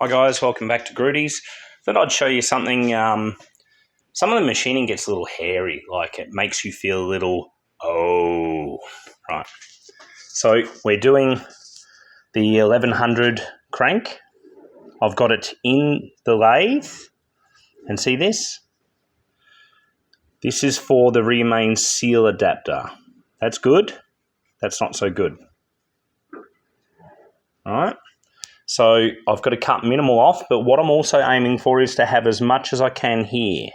Hi guys, welcome back to Grudy's. Thought I'd show you something. Some of the machining gets a little hairy, like it makes you feel a little, right. So we're doing the 1100 crank. I've got it in the lathe, and see this? This is for the rear main seal adapter. That's good. That's not so good. All right. So I've got to cut minimal off, but what I'm also aiming for is to have as much as I can here,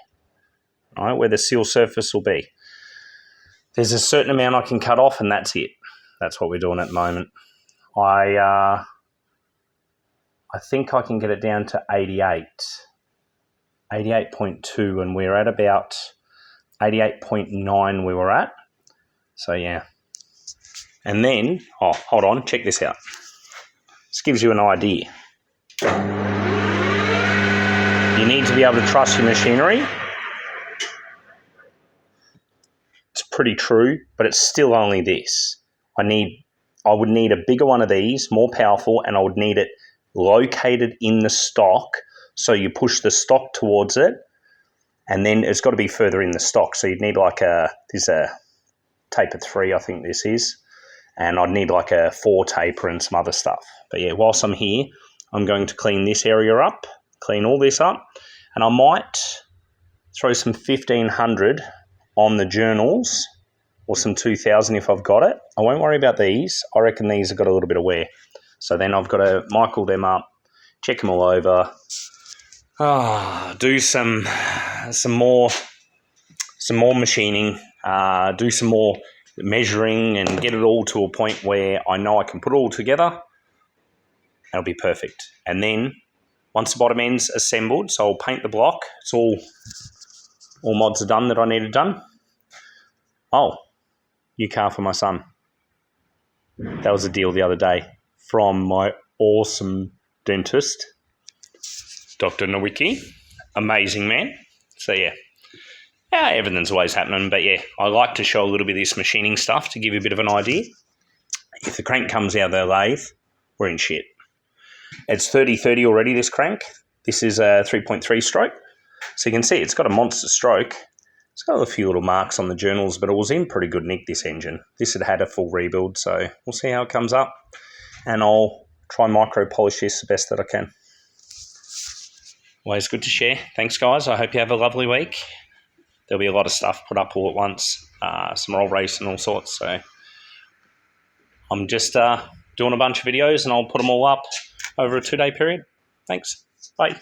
right, where the seal surface will be. There's a certain amount I can cut off, and that's it. That's what we're doing at the moment. I think I can get it down to 88.2, and we're at about 88.9 we were at. So yeah. And then, hold on, check this out. This gives you an idea. You need to be able to trust your machinery. It's pretty true, but it's still only this. I would need a bigger one of these, more powerful, and I would need it located in the stock. So you push the stock towards it, and then it's got to be further in the stock. So you'd need there's a taper 3, I think this is, and I'd need like a 4 taper and some other stuff. But yeah, whilst I'm here, I'm going to clean this area up, clean all this up, and I might throw some 1500 on the journals, or some 2000 if I've got it. I won't worry about these. I reckon these have got a little bit of wear. So then I've got to Michael them up, check them all over, do some more machining, do some more measuring, and get it all to a point where I know I can put it all together. That'll be perfect. And then once the bottom end's assembled, so I'll paint the block. It's all mods are done that I needed done. Oh, new car for my son. That was a deal the other day from my awesome dentist, Dr. Nowicki. Amazing man. So yeah, everything's always happening. But yeah, I like to show a little bit of this machining stuff to give you a bit of an idea. If the crank comes out of the lathe, we're in shit. It's 30-30 already, this crank. This is a 3.3 stroke. So you can see it's got a monster stroke. It's got a few little marks on the journals, but it was in pretty good nick, this engine. This had a full rebuild, so we'll see how it comes up. And I'll try and micro polish this the best that I can. Always good to share. Thanks, guys. I hope you have a lovely week. There'll be a lot of stuff put up all at once, some roll race and all sorts. So I'm just doing a bunch of videos, and I'll put them all up over a 2-day period. Thanks. Bye.